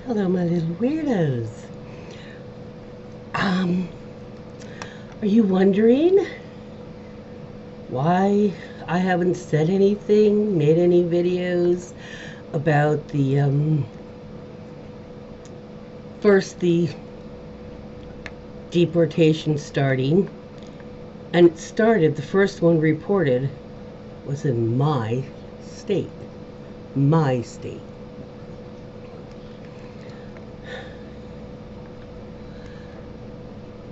Hello, my little weirdos. Um, are you wondering why I haven't said anything, made any videos about the deportation starting? And it started, the first one reported was in my state. My state.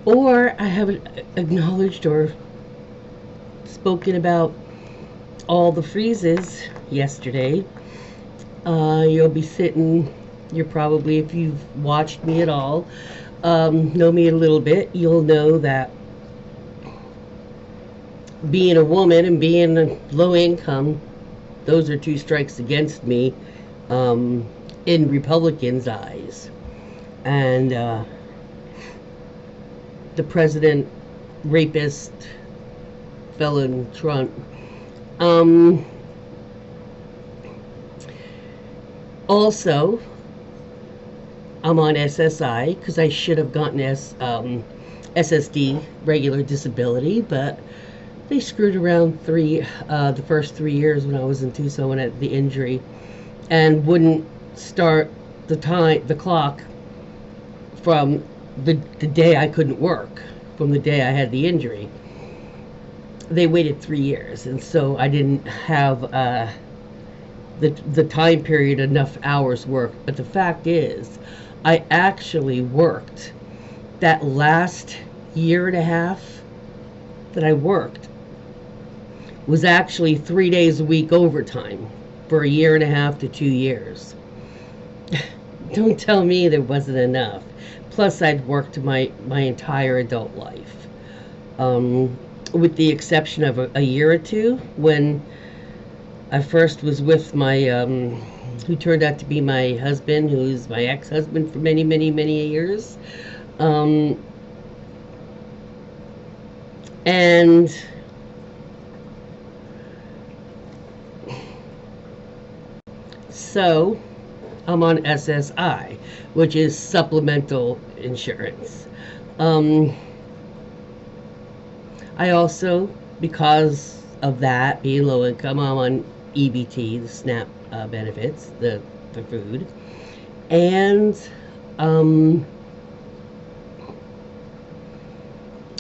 Or I haven't acknowledged or spoken about all the freezes yesterday. You'll be sitting, you're probably, if you've watched me at all, know me a little bit, you'll know that being a woman and being low income, those are two strikes against me in Republicans' eyes. And the president, rapist, felon Trump. Also, I'm on SSI because I should have gotten SSD, regular disability, but they screwed around the first 3 years when I was in Tucson at the injury, and wouldn't start the clock from the day I couldn't work, from the day I had the injury. They waited 3 years, and so I didn't have the time period enough hours worked. But the fact is, I actually worked that last year and a half that I worked was actually 3 days a week overtime for a year and a half to 2 years. Don't tell me there wasn't enough. Plus, I'd worked my entire adult life, with the exception of a year or two when I first was with my, who turned out to be my husband, who's my ex-husband for many, many, many years. And so I'm on SSI, which is supplemental insurance. I also, because of that, being low income, I'm on EBT, the SNAP benefits, the food, and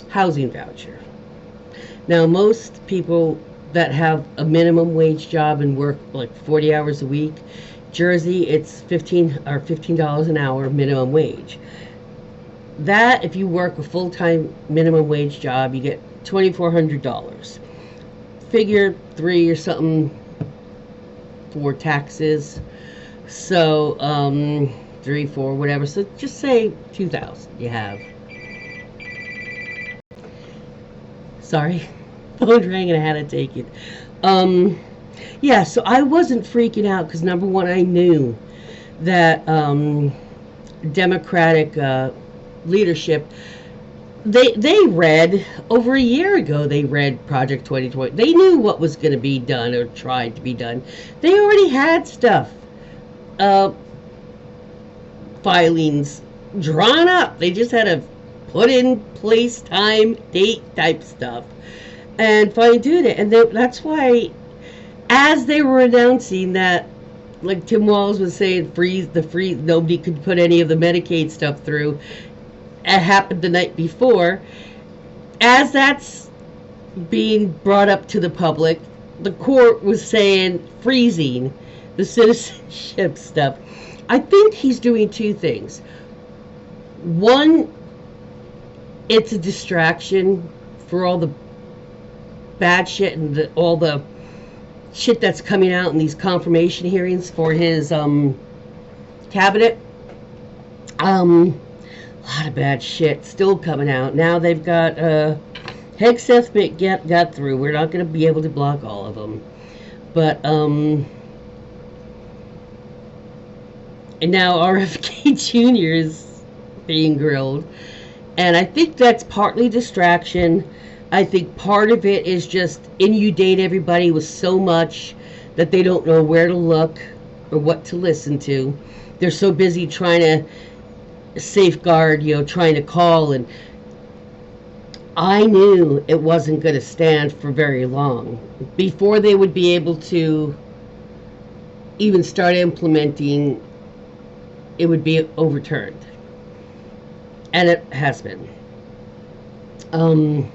housing voucher. Now, most people that have a minimum wage job and work like 40 hours a week, Jersey, it's $15 an hour minimum wage. That, if you work a full-time minimum wage job, you get $2,400. Figure 3 or something for taxes. So 3, 4, whatever. So just say 2,000 you have. Sorry, phone rang and I had to take it. Yeah, so I wasn't freaking out because, number one, I knew that Democratic leadership, they read, over a year ago, they read Project 2020. They knew what was going to be done or tried to be done. They already had stuff, filings drawn up. They just had to put in place, time, date type stuff, and fine tune it. And that's why, as they were announcing that, like Tim Walz was saying, freeze, nobody could put any of the Medicaid stuff through. It happened the night before. As that's being brought up to the public, the court was saying freezing the citizenship stuff. I think he's doing two things. One, it's a distraction for all the bad shit and all the shit that's coming out in these confirmation hearings for his cabinet. A lot of bad shit still coming out. Now they've got Hegseth got through. We're not going to be able to block all of them. But and now RFK Jr. is being grilled. And I think that's partly distraction. I think part of it is just inundate everybody with so much that they don't know where to look or what to listen to. they're so busy trying to safeguard, trying to call, and I knew it wasn't going to stand for very long before they would be able to even start implementing. It would be overturned, and it has been. Because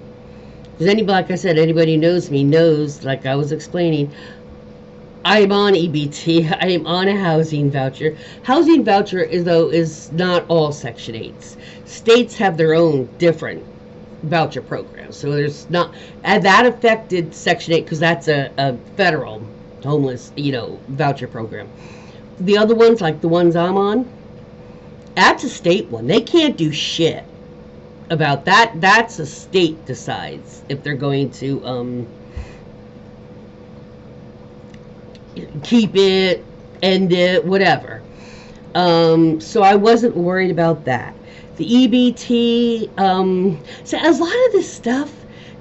like I said, anybody who knows me knows, like I was explaining, I am on EBT. I am on a housing voucher. Housing voucher is not all Section 8s. States have their own different voucher programs. So there's not, and that affected Section 8 because that's a federal homeless, voucher program. The other ones, like the ones I'm on, that's a state one. They can't do shit about that. That's a state decides if they're going to keep it, end it, whatever. So I wasn't worried about that. The EBT, so a lot of this stuff,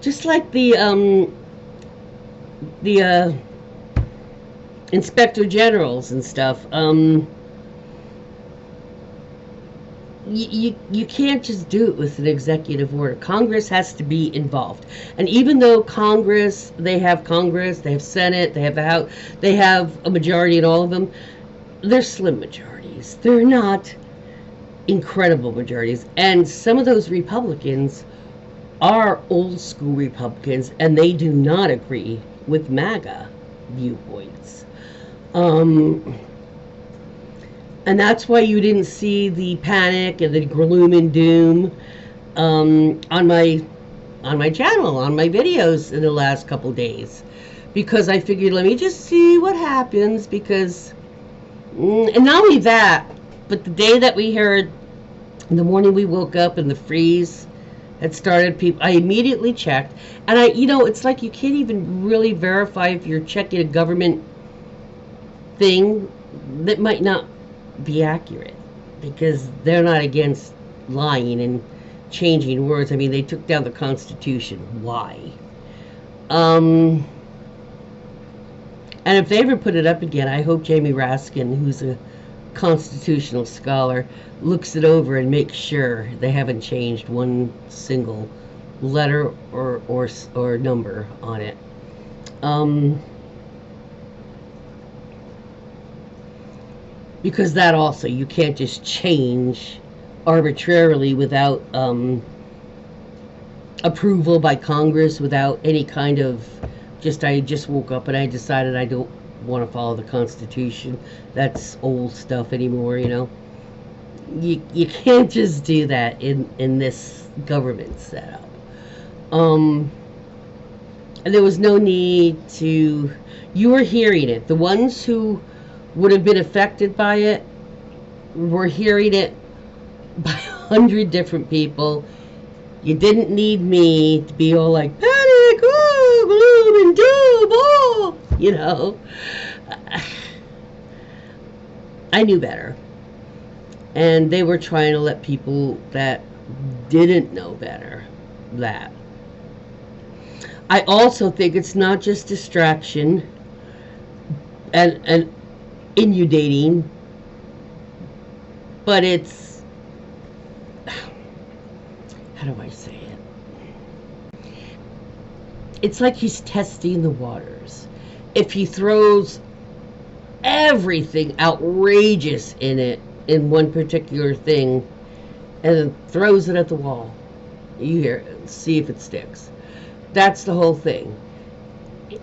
just like the inspector generals and stuff, you can't just do it with an executive order. Congress has to be involved. And even though Congress, they have Senate, they have the House, they have a majority in all of them, they're slim majorities. They're not incredible majorities. And some of those Republicans are old school Republicans, and they do not agree with MAGA viewpoints. And that's why you didn't see the panic and the gloom and doom on my channel, on my videos in the last couple days, because I figured, let me just see what happens. Because and not only that, but the day that we heard, in the morning we woke up and the freeze had started, I immediately checked, and it's like you can't even really verify if you're checking a government thing that might not be accurate, because they're not against lying and changing words. I mean, they took down the Constitution. Why? And if they ever put it up again, I hope Jamie Raskin, who's a constitutional scholar, looks it over and makes sure they haven't changed one single letter or number on it. Because that also, you can't just change arbitrarily without approval by Congress, without any kind of I just woke up and I decided I don't want to follow the Constitution. That's old stuff anymore, You can't just do that in this government setup. And there was no need to. You were hearing it. The ones who would have been affected by it were hearing it by 100 different people. You didn't need me to be all like, panic, oh, gloom and doom, oh, I knew better. And they were trying to let people that didn't know better that. I also think it's not just distraction and inundating, but it's, how do I say it? It's like he's testing the waters. If he throws everything outrageous in it, in one particular thing, and then throws it at the wall, you hear it, see if it sticks. That's the whole thing.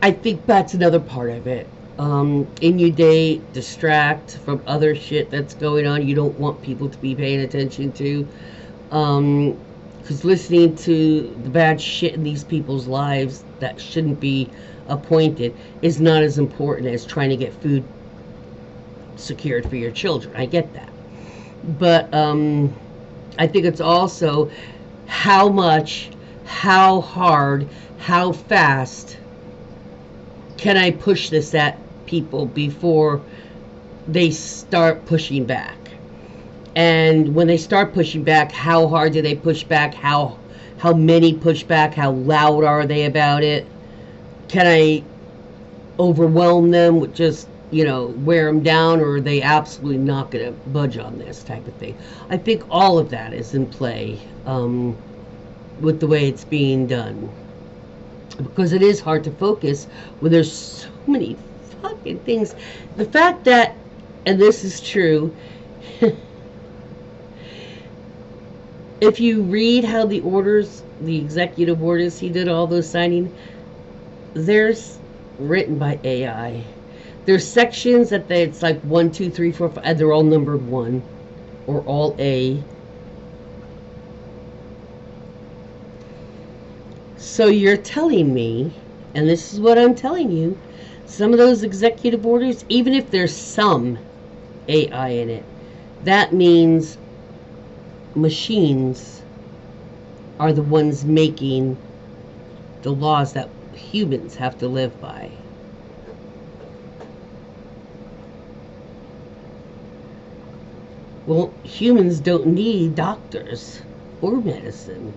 I think that's another part of it. Inundate, distract from other shit that's going on you don't want people to be paying attention to. Because listening to the bad shit in these people's lives that shouldn't be appointed is not as important as trying to get food secured for your children. I get that. But I think it's also how much, how hard, how fast can I push this at people before they start pushing back? And when they start pushing back, how hard do they push back? How many push back? How loud are they about it? Can I overwhelm them with just, wear them down, or are they absolutely not going to budge on this type of thing. I think all of that is in play with the way it's being done, because it is hard to focus when there's so many fucking things. The fact that, and this is true, if you read how the executive orders he did, all those signing, there's written by AI. There's sections that it's like 1, 2, 3, 4, 5, and they're all numbered 1 or all A. So you're telling me, and this is what I'm telling you, some of those executive orders, even if there's some AI in it, that means machines are the ones making the laws that humans have to live by. Well, humans don't need doctors or medicine,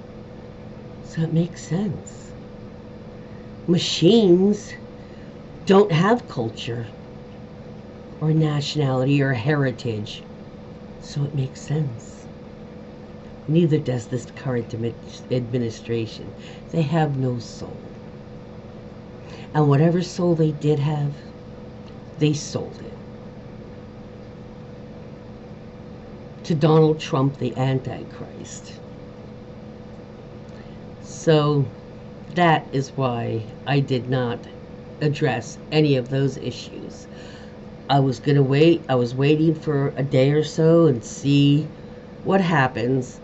so it makes sense. Machines don't have culture or nationality or heritage, so it makes sense. Neither does this current administration. They have no soul. And whatever soul they did have, they sold it to Donald Trump, the Antichrist. So that is why I did not address any of those issues. I was going to wait. I was waiting for a day or so and see what happens,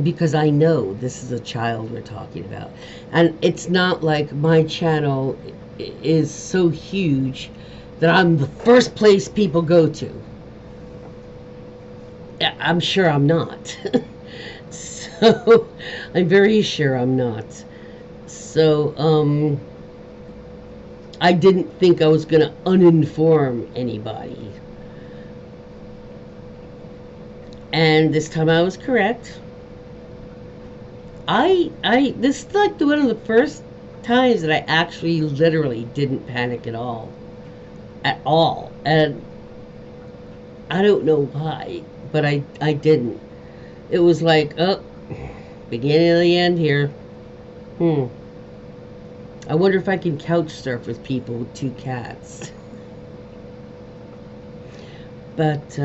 because I know this is a child we're talking about. And it's not like my channel is so huge that I'm the first place people go to. I'm sure I'm not. So I'm very sure I'm not. So I didn't think I was going to uninform anybody. And this time I was correct. This is like one of the first times that I actually literally didn't panic at all. At all. And I don't know why, but I didn't. It was like, oh, beginning of the end here. I wonder if I can couch surf with people with 2 cats. But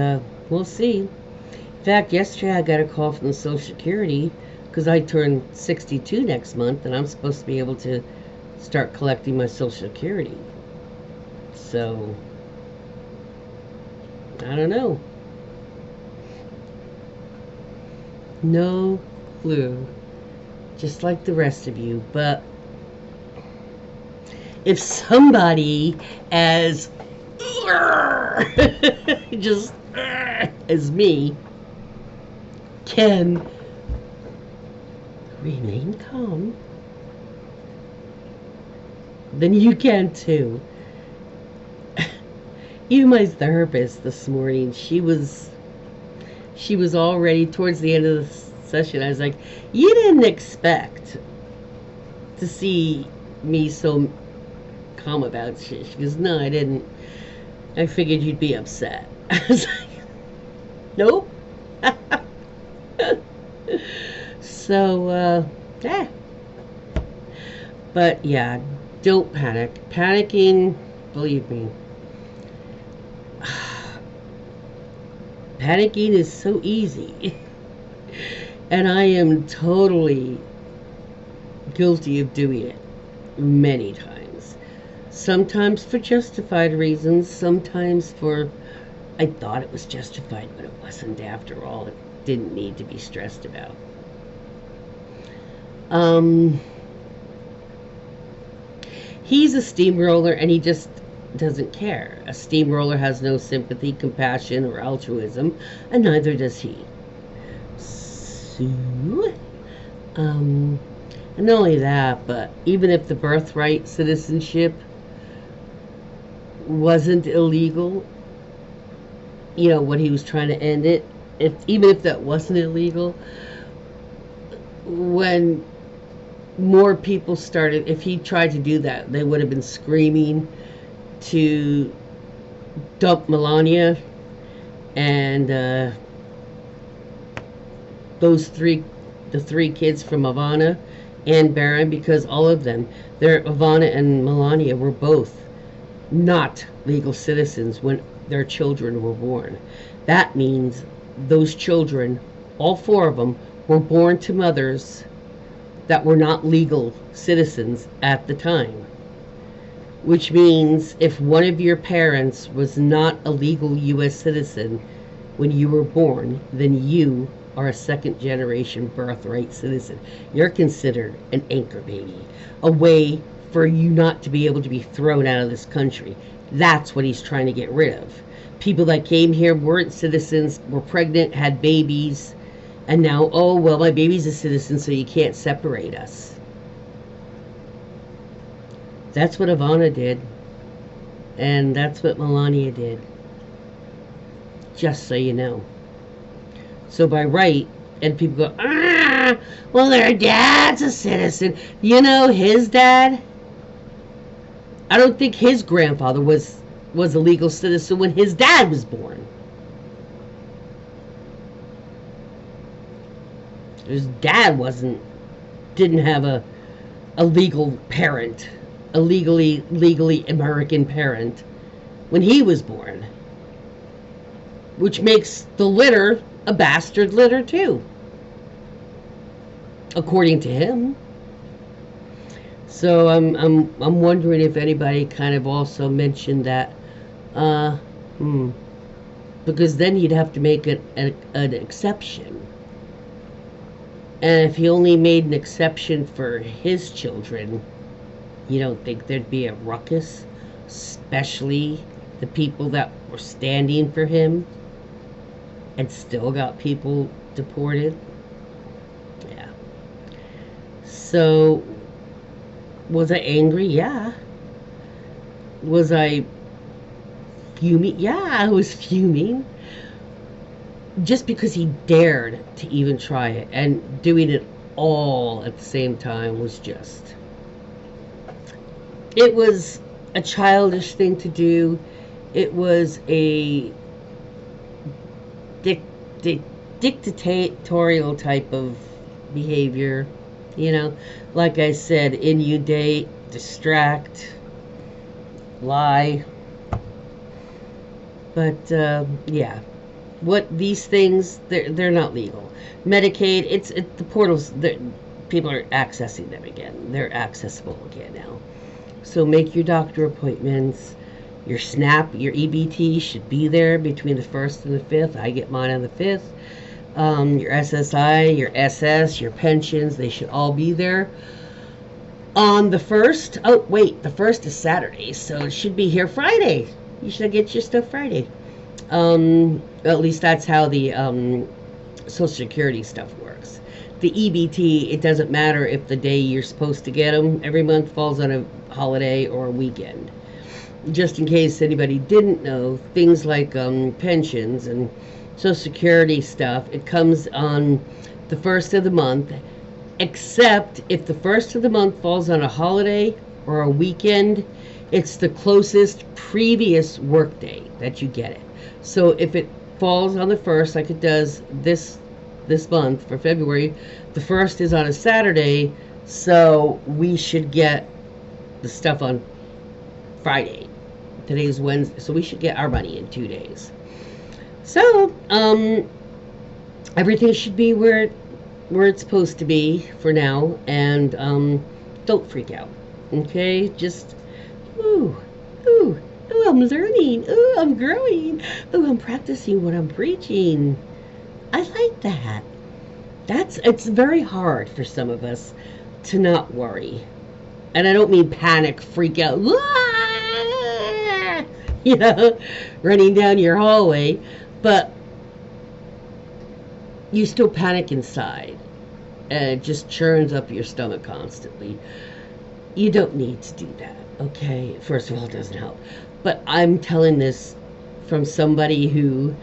we'll see. In fact, yesterday I got a call from the Social Security, because I turn 62 next month, and I'm supposed to be able to start collecting my Social Security. So, I don't know. No clue. Just like the rest of you. But if somebody as just as me can remain calm, then you can too. Even my therapist this morning, she was already towards the end of the session. I was like, you didn't expect to see me so calm about shit. She goes, no, I didn't. I figured you'd be upset. I was like, nope. So, yeah. But yeah, don't panic. Panicking, believe me. Panicking is so easy. And I am totally guilty of doing it many times. Sometimes for justified reasons, sometimes for I thought it was justified, but it wasn't after all. It didn't need to be stressed about. He's a steamroller, and he just doesn't care. A steamroller has no sympathy, compassion, or altruism, and neither does he. So, and not only that, but even if the birthright citizenship wasn't illegal, when he was trying to end it, even if that wasn't illegal, when more people started, if he tried to do that, they would have been screaming to dump Melania and the three kids from Ivana and Baron, because all of them, Ivana and Melania were both not legal citizens when their children were born. That means those children, all four of them, were born to mothers that were not legal citizens at the time. Which means if one of your parents was not a legal U.S. citizen when you were born, then you are a second generation birthright citizen. You're considered an anchor baby, a way for you not to be able to be thrown out of this country. That's what he's trying to get rid of. People that came here weren't citizens, were pregnant, had babies, and now, oh, well, my baby's a citizen, so you can't separate us. That's what Ivana did. And that's what Melania did. Just so you know. So by right, and people go, well, their dad's a citizen. You know, his dad, I don't think his grandfather was a legal citizen when his dad was born. His dad didn't have a legal parent, a legally American parent when he was born. Which makes the litter a bastard litter too, according to him. So I'm wondering if anybody kind of also mentioned that, because then you'd have to make an exception. And if he only made an exception for his children, you don't think there'd be a ruckus, especially the people that were standing for him and still got people deported? Yeah. So, was I angry? Yeah. Was I fuming? Yeah, I was fuming. Just because he dared to even try it, and doing it all at the same time was just... It was a childish thing to do. It was a dictatorial type of behavior. You know, like I said, inundate, distract, lie. But, yeah. What these things, they're not legal. Medicaid, it's the portals, people are accessing them again. They're accessible again now. So make your doctor appointments. Your SNAP, your EBT should be there between the 1st and the 5th. I get mine on the 5th. Your SSI, your SS, your pensions, they should all be there on the 1st. Oh, wait, the 1st is Saturday, so it should be here Friday. You should get your stuff Friday. At least that's how the Social Security stuff works. The EBT, it doesn't matter if the day you're supposed to get them every month falls on a holiday or a weekend. Just in case anybody didn't know, things like pensions and Social Security stuff, it comes on the 1st of the month, except if the 1st of the month falls on a holiday or a weekend, it's the closest previous workday that you get it. So if it falls on the 1st, like it does this month for February, the 1st is on a Saturday, so we should get the stuff on Friday. Today's Wednesday, so we should get our money in 2 days. So, everything should be where it's supposed to be for now, and don't freak out, okay? Just, ooh, I'm learning, ooh, I'm growing, ooh, I'm practicing what I'm preaching. I like that. It's very hard for some of us to not worry. And I don't mean panic, freak out, you know, running down your hallway, but you still panic inside, and it just churns up your stomach constantly. You don't need to do that, okay? First of all, it doesn't help. But I'm telling this from somebody who,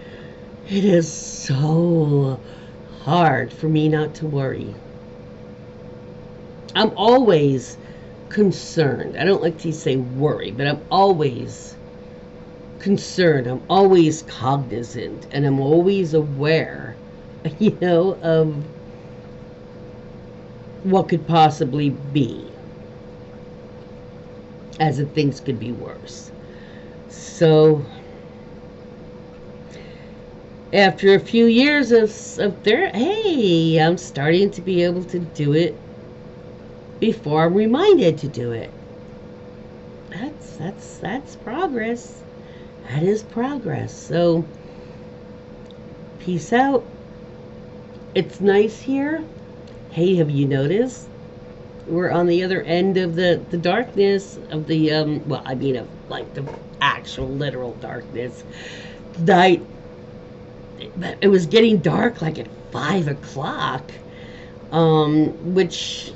it is so hard for me not to worry. I'm always concerned. I don't like to say worry, but I'm always concerned. I'm always cognizant, and I'm always aware, of what could possibly be, as if things could be worse. So, after a few years of there, hey, I'm starting to be able to do it before I'm reminded to do it. That's progress. That is progress. So, peace out. It's nice here. Hey, have you noticed? We're on the other end of the darkness of the well, I mean of like the actual literal darkness. Night. It was getting dark like at 5 o'clock, which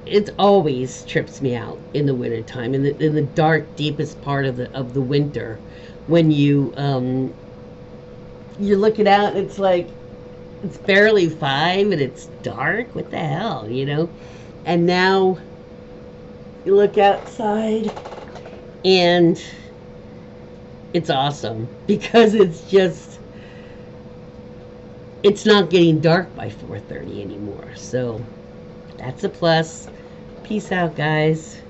it always trips me out in the wintertime, in the dark, deepest part of the winter, when you're looking out, and it's like it's barely 5 and it's dark. What the hell? And now you look outside and it's awesome because it's not getting dark by 4:30 anymore. So that's a plus. Peace out, guys.